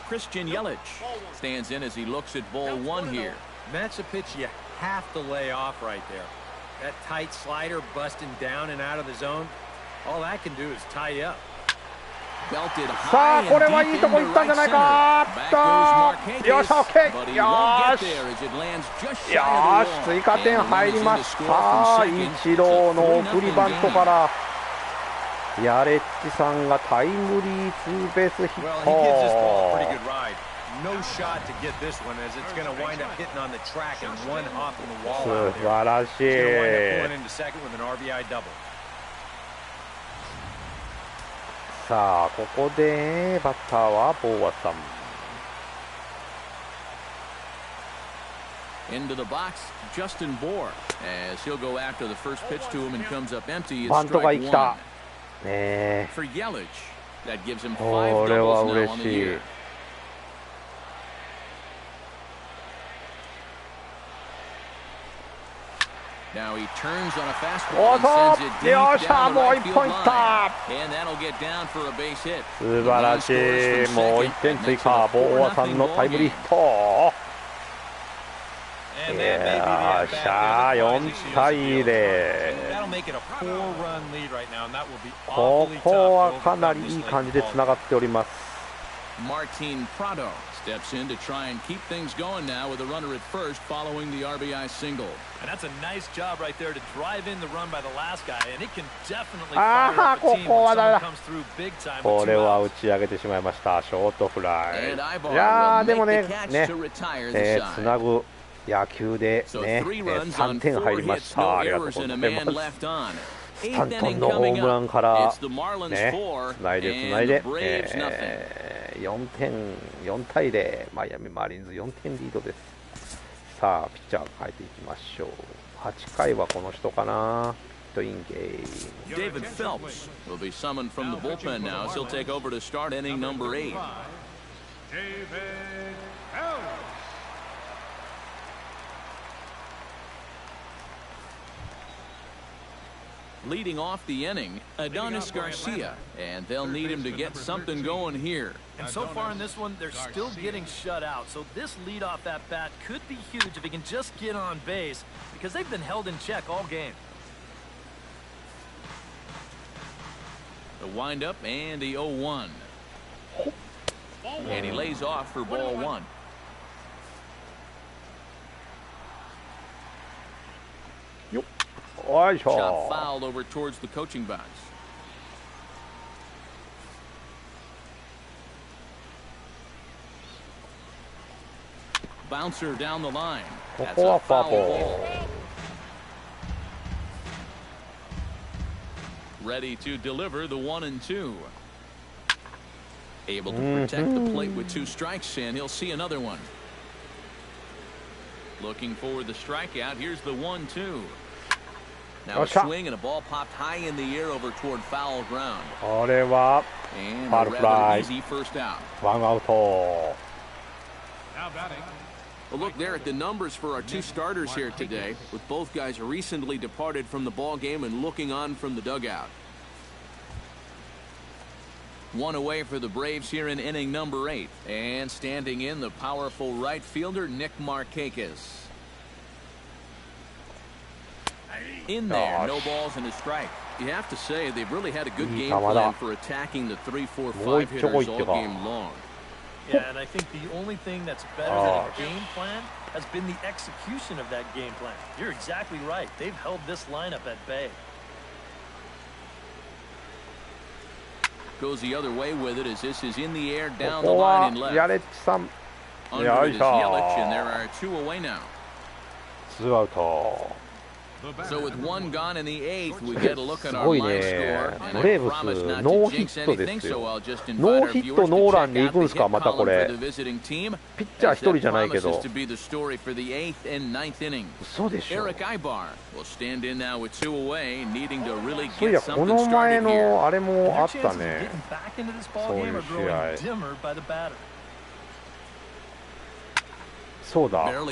Christian Yelich stands in as he looks at ball 1 here. That's a pitch you have to lay off right there. That tight slider busting down and out of the zone, all that can do is tie you up. さあこれはいいとこ行ったんじゃないか。よっしゃ OK。 よーしよーし、追加点入りました。イチローの送りバントからヤレッジさんがタイムリーツーベースヒット。素晴らしい。さあここでバッターはボーアさん。バントが生きた。ねえ、これは嬉しい。おっと、よっしゃ、もう1本いった。素晴らしい。もう1点追加。ボーアさんのタイムリーヒット。よっしゃ、4対0。ここはかなりいい感じでつながっております。Steps in to try and keep things going now with a runner at first following the RBI single. And that's a nice job right there to drive in the run by the last guy, and it can definitely fire up a team when someone comes through big time. これは打ち上げてしまいました。ショートフライ。いやーでもね、つなぐ野球でね、3点入りました。ありがとうございます。スタントンのホームランからね、つないで4対0、マイアミマーリンズ4点リードです。さあピッチャー変えていきましょう。8回はこの人かな。ヒットインゲーム。 David Phelps will be summoned from the bullpen now as he'll take over to start inning number 8. Leading off the inning, Adonis Garcia, and they'll need him to get something going here. And so far in this one, they're still getting shut out. So this leadoff at bat could be huge if he can just get on base, because they've been held in check all game. The windup and the 0-1. And he lays off for ball 1. Shot fouled over towards the coaching box. Bouncer down the line. That's a foul ball. Ready to deliver the 1-2. Able to protect the plate with 2 strikes, and he'll see another one. Looking for the strikeout. Here's the 1-2. Now a swing and a ball popped high in the air over toward foul ground. And a rather easy first out. 1アウト。 Well, look there at the numbers for our 2 starters here today, with both guys recently departed from the ball game and looking on from the dugout. 1 away for the Braves here in inning number 8, and standing in the powerful right fielder Nick Markakis. In there, no balls and a strike. You have to say they've really had a good game plan for attacking the 3-4-5 hitters all game long. Yeah, and I think the only thing that's better than a game plan has been the execution of that game plan. You're exactly right. They've held this lineup at bay. Goes the other way with it as this is in the air down the line and left. Under it is Yelich, and there are 2 away now. 2アウト。 So with 1 gone in the 8th, we get a look at our live score. ブレーブスノーヒットですよ。ノーヒットノーランに行くんですか、またこれ。ピッチャー1人じゃないけど。嘘でしょ。そういや、この前のあれもあったね。そういう試合。そうだ。エンジ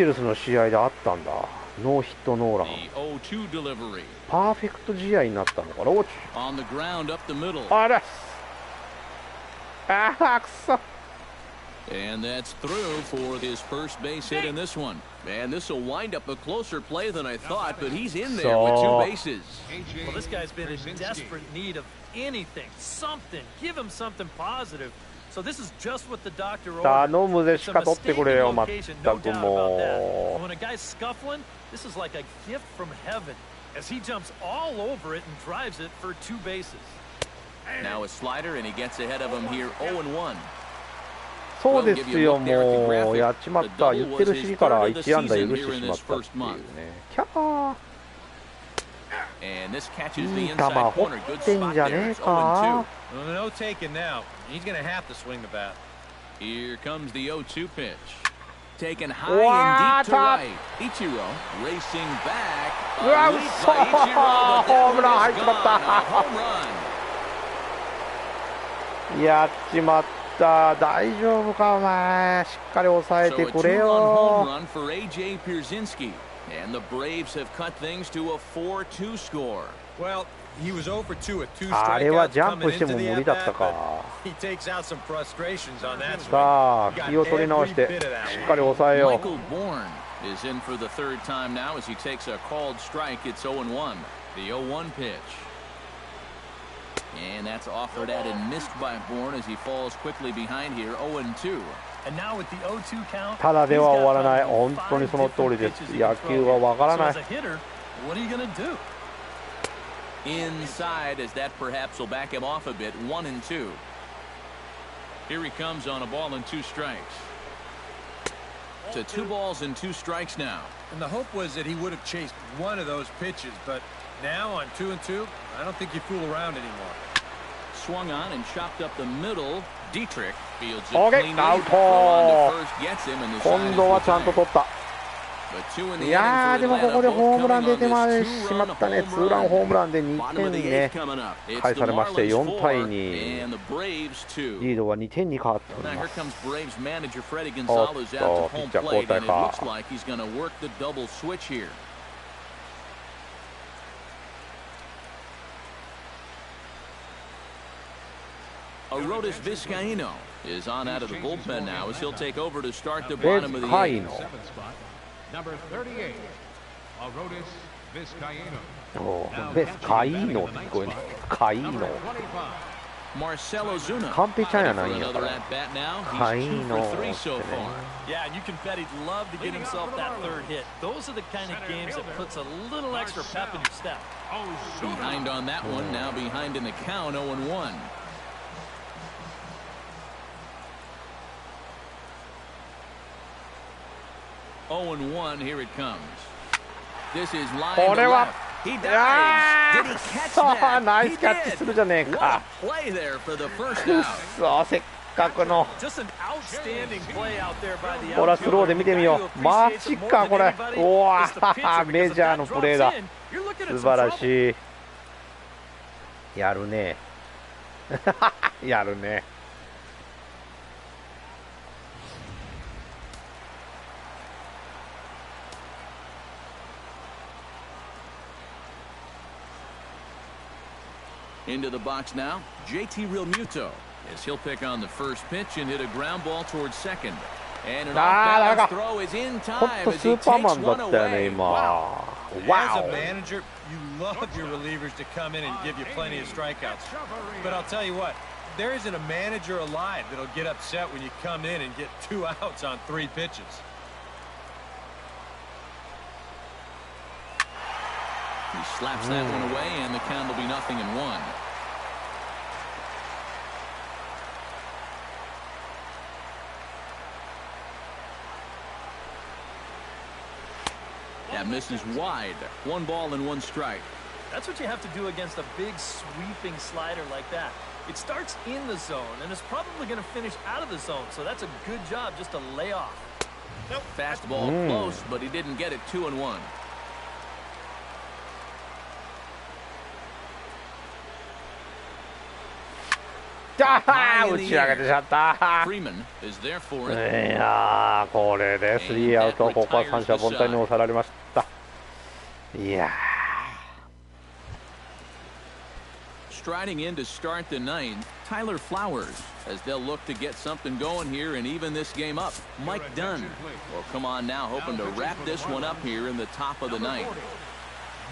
ェルスの試合であったんだ。ノーヒットノーラン。パーフェクト試合になったのかな。あら。ああ、くそ。And that's through for his first base hit in this one. And this will wind up a closer play than I thought, but he's in there with 2 bases. Well, this guy's been in desperate need of anything, something. Give him something positive. So this is just what the doctor ordered. 頼むぜ、しか取ってくれよ、まったくもう。 When a guy's scuffling, this is like a gift from heaven as he jumps all over it and drives it for 2 bases. Now a slider, and he gets ahead of him here, 0-1. そうですよ、もうやっちまった。言ってるしから1安打許してしまったっていうね。キャー。いい球掘ってんじゃねえか。 No taking now. He's going to have to swing the bat. Here comes the 0-2 pitch. Taken high and deep to right. Ichiro racing back. うわ、うそー、ホームラン入っちまった。やっちまった。大丈夫かお前。しっかり抑えてくれよ。 And the Braves have cut things to a 4-2 score. Well, he was 0 for 2 with 2 あれは strikeouts ジャンプ coming しても into the 無理だっ at た bat, か。 but he takes out some frustrations on that swing. さあ、 Got 気を取り直して every bit of that しっ one. かり抑えよう。 Michael Bourne is in for the 3rd time now as he takes a called strike. It's 0-1. The 0-1 pitch. And that's offered at and missed by Bourne as he falls quickly behind here, 0-2. ただでは終わらない。本当にその通りです。野球はわからない。 Inside as that perhaps will back him off a bit, 1-2. Here he comes on a ball and 2 strikes. To 2 balls and 2 strikes now. And the hope was that he would have chased one of those pitches, but now on 2-2, I don't think you fool around anymore. Swung on and chopped up the middle. Dietrich fields it Okay, cleanly. out. Throw on to first gets him, and the 今 side 度は is ちゃんと取った。 But 2 in the いやー、 inning で for もここ Atlanta, で both ホームラン coming 出 on て this ま 2-run しまったね。 home ツーラン run. ホームランで2 Bottom of 点 the に 8th ね coming up. It's 返 the されまして Marlins 4対 4 2。 and the Braves 2. リードは2点に変わっており Now ま here す。 comes Braves manager Freddie Gonzalez out to home plate, and it looks like he's going to work the double switch here. Arodys Vizcaíno is on out of the bullpen now as he'll take over to start the bottom of the 8th. Number 38, Arodys Vizcaíno. おー、ベスカイーノって聞こえね。カイーノ。 Marcelo Zuna. カンペちゃんやないん For やか another ら。 at bat now. カイ He's ー 2 ノ for 3って so ね。 far. Yeah, and you can bet he'd love to get himself that 3rd hit. Those are the kind of games that puts a little extra pep in your step. Behind on that one, now behind in the count, 0-1. Oh and 1, here it comes. This is line こ to れは left. He い dives. や Did he ー catch さあ that? ナイ He スキャッチ did. するじゃねえ What か。 a play there for the first くっ out. そ、せっかくの。 Just an outstanding play out there by the ほらスローで見てみよう。マジかこれ。うわー、メジャーのプレーだ。素晴らしい。やるね。やるね。Into the box now, JT Realmuto as he'll pick on the first pitch and hit a ground ball towards second. And an off-balance throw is in ほん time と as ス he ーパー takes マンだ one ったよね away. 今。 As a わ manager, you love your relievers to come in and give you plenty of strikeouts. But I'll tell you what, there isn't a manager alive that'll get upset when you come in and get 2 outs on 3 pitches. He slaps that one away, and the count will be 0-1. That misses wide. 1 ball and 1 strike. That's what you have to do against a big sweeping slider like that. It starts in the zone and it's probably going to finish out of the zone, so that's a good job just to lay off. Fastball close, but he didn't get it. 2-1. Freeman is there for it. いやー、これで3アウト。ここは三者凡退に抑えられました。いや striding in to start the ninth, Tyler Flowers, as they'll look to get something going here and even this game up. Mike Dunn will come on now, hoping to wrap this one up here in the top of the ninth.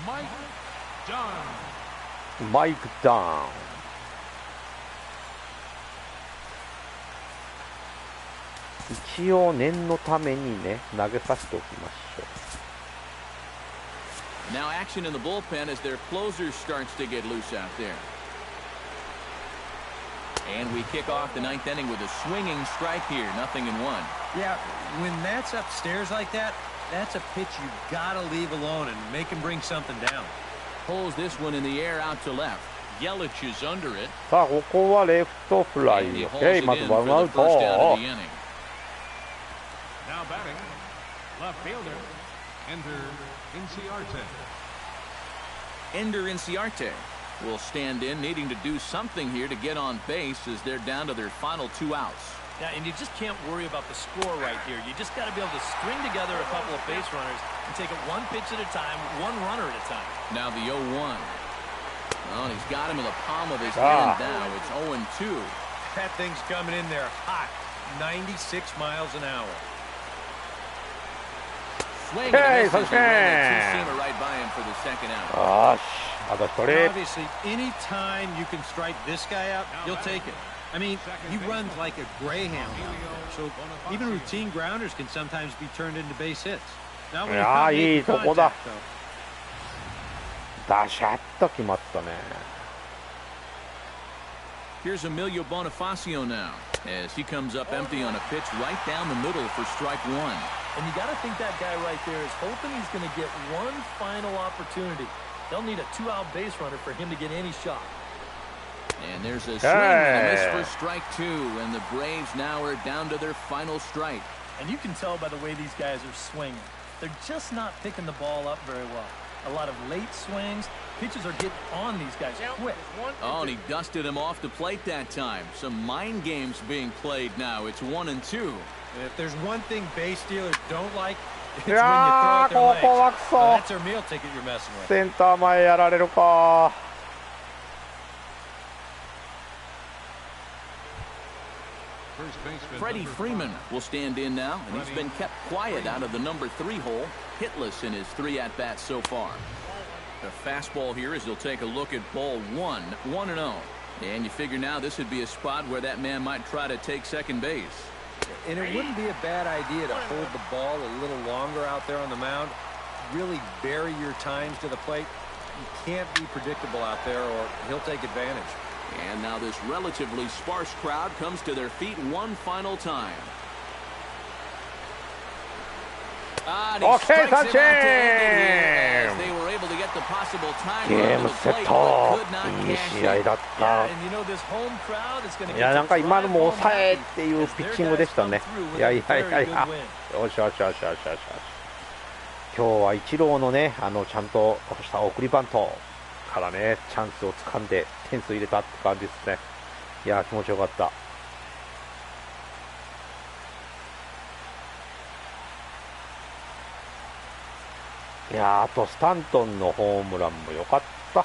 Mike Dunn. Mike Dunn. 一応念のためにね投げさせておきましょう。Now action in the bullpen as their closer starts to get loose out there. And we kick off the ninth inning with a swinging strike here, 0-1. Yeah, when that's upstairs like that, that's a pitch you gotta leave alone and make him bring something down. Pulls this one in the air out to left. Yelich is under it. さあここはレフトフライ。OK、まずワンアウト。Now batting, left fielder, Ender Inciarte will stand in, needing to do something here to get on base as they're down to their final 2 outs. Yeah, and you just can't worry about the score right here. You just got to be able to string together a couple of base runners and take it one pitch at a time, one runner at a time. Now the 0-1. Well, he's got him in the palm of his hand now. It's 0-2. That thing's coming in there hot, 96 miles an hour. Okay, two-seamer right by him for the second out. Obviously, any time you can strike this guy out, you'll take it. I mean, he runs like a greyhound out there, so even routine grounders can sometimes be turned into base hits. Not when you can't make contact, though. ダシャッと決まったね。Here's Emilio Bonifacio now as he comes up empty on a pitch right down the middle for strike 1. And you got to think that guy right there is hoping he's going to get one final opportunity. They'll need a 2-out base runner for him to get any shot. And there's a swing and a miss for strike 2, and the Braves now are down to their final strike. And you can tell by the way these guys are swinging. They're just not picking the ball up very well. A lot of late swings. Pitches are getting on these guys quick. Oh, and he dusted him off the plate that time. Some mind games being played now. It's 1-2. And if there's one thing base stealers don't like, it's when you throw at their legs. That's their meal ticket you're messing with. センター前やられるか。Freddie Freeman will stand in now, and he's been kept quiet out of the number 3 hole, hitless in his 3 at-bats so far. The fastball here as he'll take a look at ball 1, 1-0. And you figure now this would be a spot where that man might try to take second base. And it wouldn't be a bad idea to hold the ball a little longer out there on the mound. Really bury your times to the plate. You can't be predictable out there or he'll take advantage. And now this relatively sparse crowd comes to their feet one final time. Okay, touch him! They were able to get the possible time run to the plate, but could not cash it. Yeah, and you know this home crowd is going to get いやなんか今のも抑えっていうピッチングでしたね。いやいやいやいや。よしよしよしよしよしよし。今日はイチローのねちゃんとした送りバントからねチャンスを掴んで点数入れたって感じですね。いや気持ちよかった。いやあとスタントンのホームランも良かった。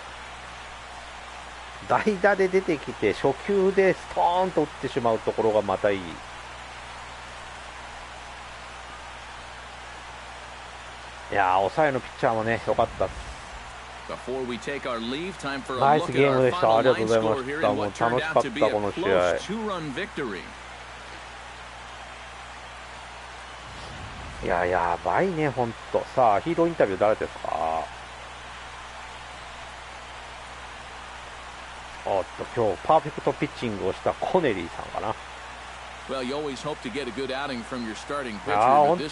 代打で出てきて初球でストーンと打ってしまうところがまたいい。いや抑えのピッチャーもね良かったです。ナイスゲームでした。ありがとうございました。もう楽しかったこの試合。いややばいね本当。さあヒーローインタビュー誰ですか。おっと今日パーフェクトピッチングをしたコネリーさんかな。本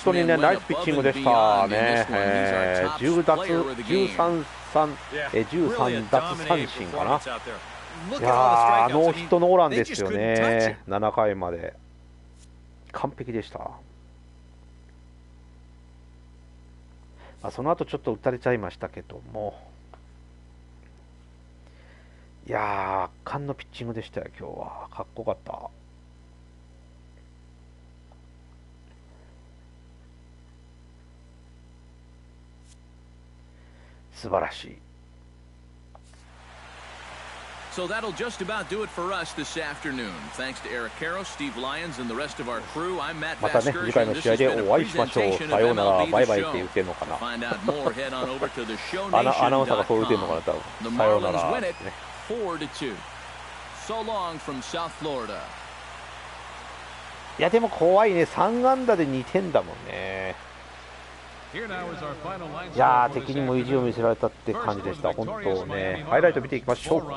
当にねナイスピッチングでしたね。10奪13奪三振かな。いやノーヒットノーランですよね。7回まで完璧でした。その後ちょっと打たれちゃいましたけども、いや圧巻のピッチングでしたよ今日は。かっこよかった。素晴らしい。So that'll just about do it for us this afternoon. Thanks to Eric Caro, Steve Lyons, and the rest of our crew. I'm Matt またね、次回の試合でお会いしましょう。さようなら、バイバイって言ってんのかな。アナウンサーがそう言ってんのかな、多分。さようなら、ね。4-2. So long from South Florida. いやでも怖いね、3安打で2点だもんね。いやー、敵にも意地を見せられたって感じでした。本当ね、ハイライト見ていきましょう。今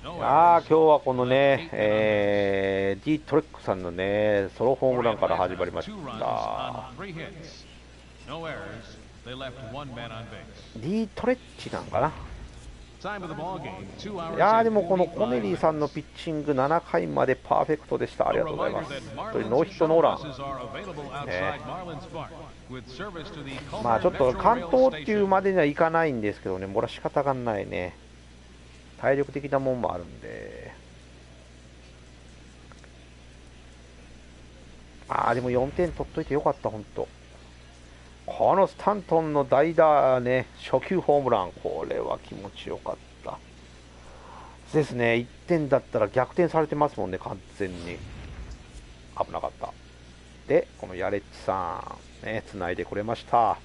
日はこのね、D トレックさんのねソロホームランから始まりました。D トレッチなんかな。いやーでもこのコネリーさんのピッチング7回までパーフェクトでした。ありがとうございます。というノーヒットノーラン、ね、まあちょっと完投っていうまでにはいかないんですけどね、もら仕方がないね、体力的なもんもあるんで。でも4点取っといてよかった。本当このスタントンの代打ね、初球ホームラン、これは気持ちよかったですね。1点だったら逆転されてますもんね、完全に危なかった。でこのヤレッジさんね、つないでくれました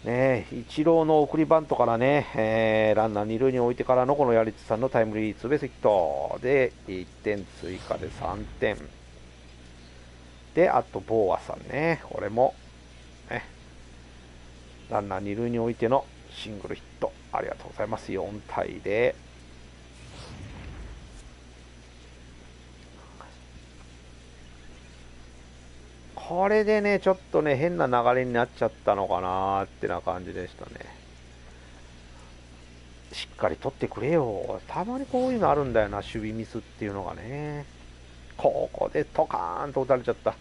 ね。イチローの送りバントからね、ランナー2塁に置いてからのこのヤレッジさんのタイムリーツーベースヒットで1点追加で3点で、あとボーアさんね、これもランナー2塁に置いてのシングルヒット、ありがとうございます。4対0。これでねちょっとね変な流れになっちゃったのかなーってな感じでしたね。しっかり取ってくれよ。たまにこういうのあるんだよな、守備ミスっていうのがね。ここでトカーンと打たれちゃった。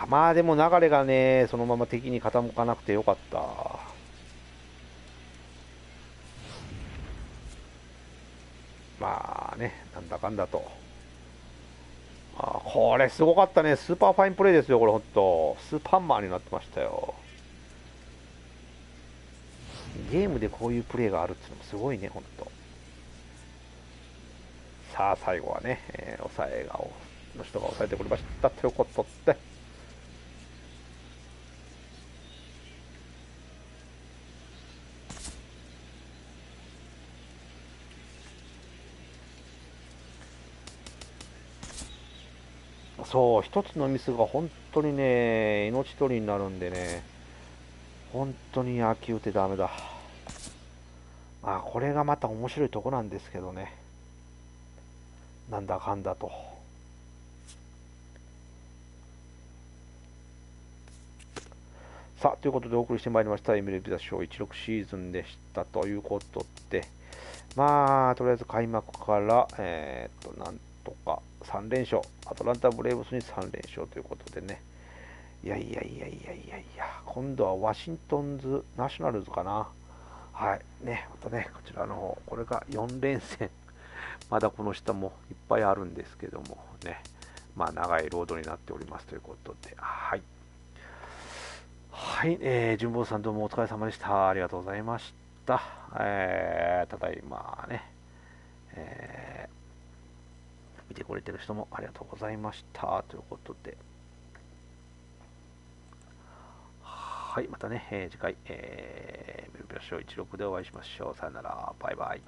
まあでも流れがねそのまま敵に傾かなくてよかった。まあね、なんだかんだと。これすごかったね。スーパーファインプレーですよ。これほんとスーパーマンになってましたよ。ゲームでこういうプレーがあるっていうのもすごいね、ほんと。さあ最後はね、抑え顔の人が抑えてくれましたということで、そう、一つのミスが本当にね命取りになるんでね、本当に野球ってダメだ。これがまた面白いとこなんですけどね、なんだかんだと。さあということでお送りしてまいりました MLB ザショー16シーズンでしたということで、まあとりあえず開幕からなんとか3連勝、アトランタブレーブスに3連勝ということでね、いや、今度はワシントンズナショナルズかな。はいね、またねこちらの方、これが4連戦まだこの下もいっぱいあるんですけどもね、まあ長いロードになっておりますということで、はい、純坊さんどうもお疲れ様でした。ありがとうございました。ただいまね、見てくれてる人もありがとうございましたということで、はい、またね、次回、メルビラショー16でお会いしましょう。さよなら、バイバイ。